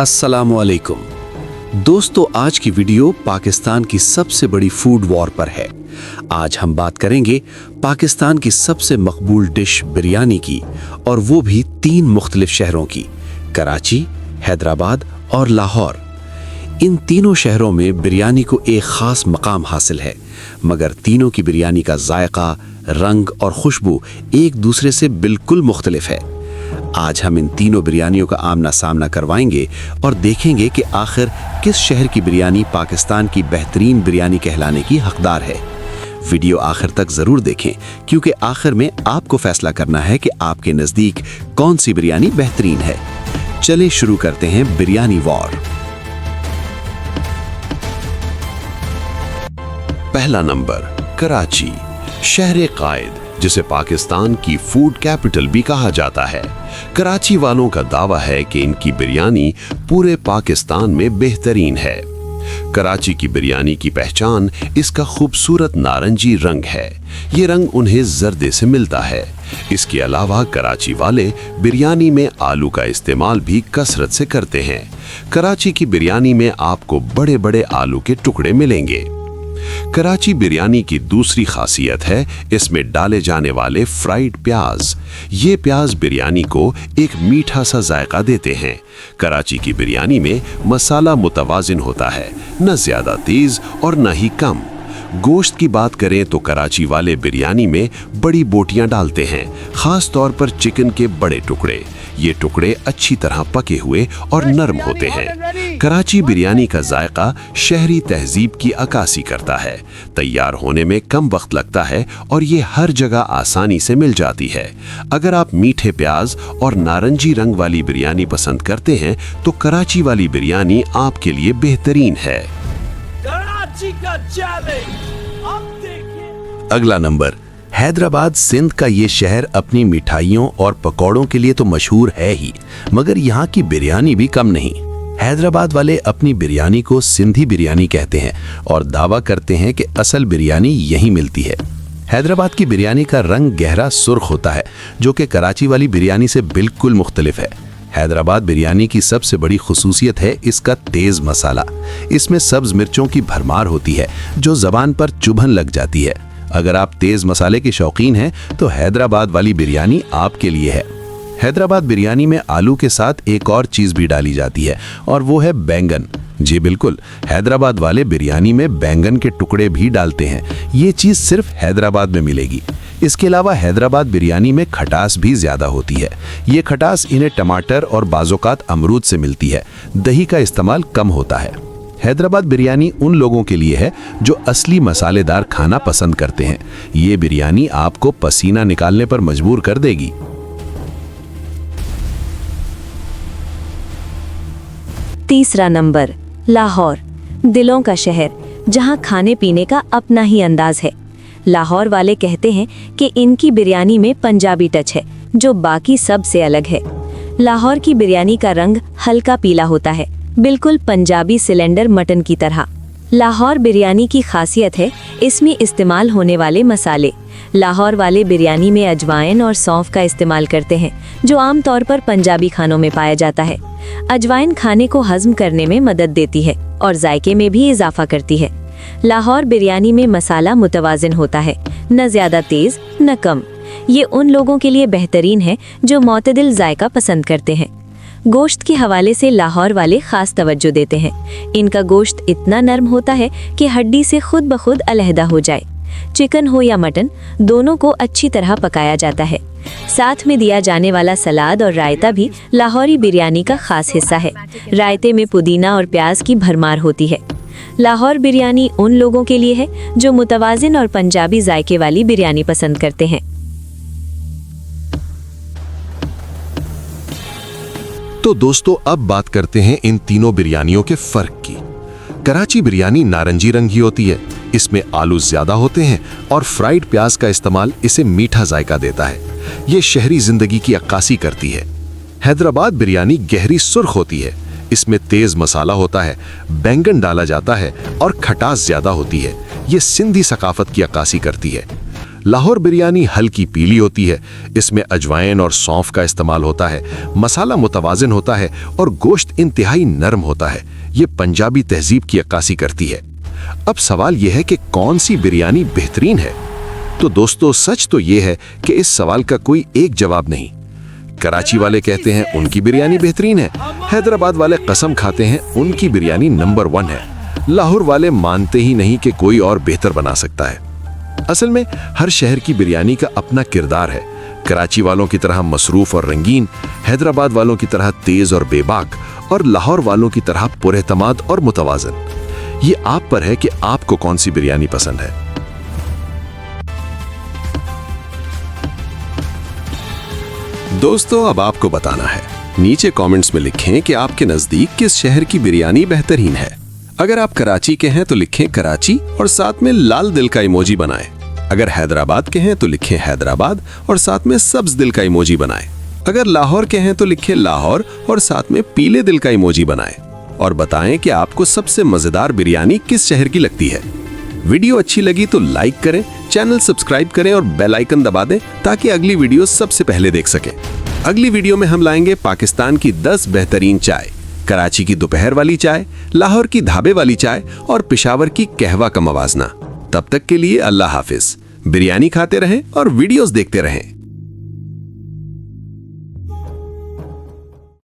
अस्सलामुअलैकुम दोस्तों, आज की वीडियो पाकिस्तान की सबसे बड़ी फूड वॉर पर है। आज हम बात करेंगे पाकिस्तान की सबसे मकबूल डिश बिरयानी की, और वो भी 3 मुख्तलिफ शहरों की, कराची, हैदराबाद और लाहौर। इन तीनों शहरों में बिरयानी को एक ख़ास मकाम हासिल है, मगर तीनों की बिरयानी का जायका, रंग और खुशबू एक दूसरे से बिल्कुल मुख्तलिफ है। आज हम इन तीनों बिरयानियों का आमना सामना करवाएंगे और देखेंगे कि आखिर किस शहर की बिरयानी पाकिस्तान की बेहतरीन बिरयानी कहलाने की हकदार है। वीडियो आखिर तक जरूर देखें, क्योंकि आखिर में आपको फैसला करना है कि आपके नजदीक कौन सी बिरयानी बेहतरीन है। चलिए शुरू करते हैं बिरयानी वॉर। पहला नंबर, कराची, शहर कायद, जिसे पाकिस्तान की फूड कैपिटल भी कहा जाता है। कराची वालों का दावा है कि इनकी बिरयानी पूरे पाकिस्तान में बेहतरीन है। कराची की बिरयानी की पहचान इसका खूबसूरत नारंगी रंग है। ये रंग उन्हें जर्दे से मिलता है। इसके अलावा कराची वाले बिरयानी में आलू का इस्तेमाल भी कसरत से करते हैं। कराची की बिरयानी में आपको बड़े बड़े आलू के टुकड़े मिलेंगे। कराची बिरयानी की दूसरी खासियत है इसमें डाले जाने वाले फ्राइड प्याज। ये प्याज बिरयानी को एक मीठा सा जायका देते हैं। कराची की बिरयानी में मसाला मुतवाजिन होता है, न ज्यादा तेज और न ही कम। गोश्त की बात करें तो कराची वाले बिरयानी में बड़ी बोटियां डालते हैं, खास तौर पर चिकन के बड़े टुकड़े। ये टुकड़े अच्छी तरह पके हुए और नरम होते हैं। कराची बिरयानी का जायका शहरी तहजीब की अक्कासी करता है। तैयार होने में कम वक्त लगता है और ये हर जगह आसानी से मिल जाती है। अगर आप मीठे प्याज और नारंगी रंग वाली बिरयानी पसंद करते हैं तो कराची वाली बिरयानी आपके लिए बेहतरीन है। अगला नंबर, हैदराबाद। सिंध का ये शहर अपनी मिठाइयों और पकौड़ों के लिए तो मशहूर है ही, मगर यहाँ की बिरयानी भी कम नहीं। हैदराबाद वाले अपनी बिरयानी को सिंधी बिरयानी कहते हैं और दावा करते हैं कि असल बिरयानी यहीं मिलती है। हैदराबाद की बिरयानी का रंग गहरा सुर्ख होता है, जो कि कराची वाली बिरयानी से बिल्कुल मुख्तलिफ है। हैदराबाद बिरयानी की सबसे बड़ी खुसूसियत है इसका तेज मसाला। इसमें सब्ज मिर्चों की भरमार होती है जो जबान पर चुभन लग जाती है। अगर आप तेज मसाले के शौकीन हैं तो हैदराबाद वाली बिरयानी आपके लिए है। हैदराबाद बिरयानी में आलू के साथ एक और चीज भी डाली जाती है, और वो है बैंगन। जी बिल्कुल, हैदराबाद वाले बिरयानी में बैंगन के टुकड़े भी डालते हैं। ये चीज सिर्फ हैदराबाद में मिलेगी। इसके अलावा हैदराबाद बिरयानी में खटास भी ज्यादा होती है। ये खटास इन्हें टमाटर और बाज़ोकात अमरूद से मिलती है। दही का इस्तेमाल कम होता है। हैदराबाद बिरयानी उन लोगों के लिए है जो असली मसालेदार खाना पसंद करते हैं। ये बिरयानी आपको पसीना निकालने पर मजबूर कर देगी। तीसरा नंबर, लाहौर, दिलों का शहर, जहां खाने पीने का अपना ही अंदाज है। लाहौर वाले कहते हैं कि इनकी बिरयानी में पंजाबी टच है, जो बाकी सब से अलग है। लाहौर की बिरयानी का रंग हल्का पीला होता है, बिल्कुल पंजाबी सिलेंडर मटन की तरह। लाहौर बिरयानी की खासियत है इसमें इस्तेमाल होने वाले मसाले। लाहौर वाले बिरयानी में अजवाइन और सौंफ का इस्तेमाल करते हैं, जो आमतौर पर पंजाबी खानों में पाया जाता है। अजवाइन खाने को हजम करने में मदद देती है और जायके में भी इजाफा करती है। लाहौर बिरयानी में मसाला मुतवाजिन होता है, न ज्यादा तेज न कम। ये उन लोगों के लिए बेहतरीन है जो मोतदिल जायका पसंद करते हैं। गोश्त के हवाले से लाहौर वाले खास तवज्जो देते हैं। इनका गोश्त इतना नरम होता है कि हड्डी से खुद ब खुद अलहदा हो जाए। चिकन हो या मटन, दोनों को अच्छी तरह पकाया जाता है। साथ में दिया जाने वाला सलाद और रायता भी लाहौरी बिरयानी का खास हिस्सा है। रायते में पुदीना और प्याज की भरमार होती है। लाहौर बिरयानी उन लोगों के लिए है जो मुतवाजिन और पंजाबी जायके वाली बिरयानी पसंद करते हैं। तो दोस्तों, अब बात करते हैं इन तीनों बिरयानियों के फर्क की। कराची बिरयानी नारंगी रंग की होती है। इसमें आलू ज्यादा होते हैं और फ्राइड प्याज का इस्तेमाल इसे मीठा जायका देता है। ये शहरी जिंदगी की अक्कासी करती है। हैदराबाद बिरयानी गहरी सुर्ख होती है। इसमें तेज मसाला होता है, बैंगन डाला जाता है और खटास ज्यादा होती है। ये सिंधी सकाफत की अक्कासी करती है। लाहौर बिरयानी हल्की पीली होती है, इसमें अजवाइन और सौंफ का इस्तेमाल होता है, मसाला मुतवाज़िन होता है और गोश्त इंतहाई नरम होता है। ये पंजाबी तहजीब की अक्कासी करती है। अब सवाल यह है कि कौन सी बिरयानी बेहतरीन है? तो दोस्तों, सच तो ये है कि इस सवाल का कोई एक जवाब नहीं। कराची वाले कहते हैं उनकी बिरयानी बेहतरीन है, हैदराबाद वाले कसम खाते हैं उनकी बिरयानी नंबर 1 है, लाहौर वाले मानते ही नहीं कि कोई और बेहतर बना सकता है। असल में हर शहर की बिरयानी का अपना किरदार है। कराची वालों की तरह मसरूफ और रंगीन, हैदराबाद वालों की तरह तेज और बेबाक, और लाहौर वालों की तरह पुरएतमाद और मुतवाज़िन। ये आप पर है कि आपको कौन सी बिरयानी पसंद है। दोस्तों, अब आपको बताना है। नीचे कमेंट्स में लिखें कि आपके नजदीक किस शहर की बिरयानी बेहतरीन है। अगर आप कराची के हैं तो लिखें कराची और साथ में लाल दिल का इमोजी बनाएं। अगर हैदराबाद के हैं तो लिखें हैदराबाद और साथ में सब्ज दिल का इमोजी बनाएं। अगर लाहौर के हैं तो लिखें लाहौर और साथ में पीले दिल का इमोजी बनाएं। और बताएं कि आपको सबसे मजेदार बिरयानी किस शहर की लगती है। वीडियो अच्छी लगी तो लाइक करें, चैनल सब्सक्राइब करें और बेल आइकन दबा दें ताकि अगली वीडियो सबसे पहले देख सकें। अगली वीडियो में हम लाएंगे पाकिस्तान की 10 बेहतरीन चाय, कराची की दोपहर वाली चाय, लाहौर की ढाबे वाली चाय और पेशावर की कहवा का मवाजना। तब तक के लिए अल्लाह हाफिज। बिरयानी खाते रहें और वीडियोस देखते रहें।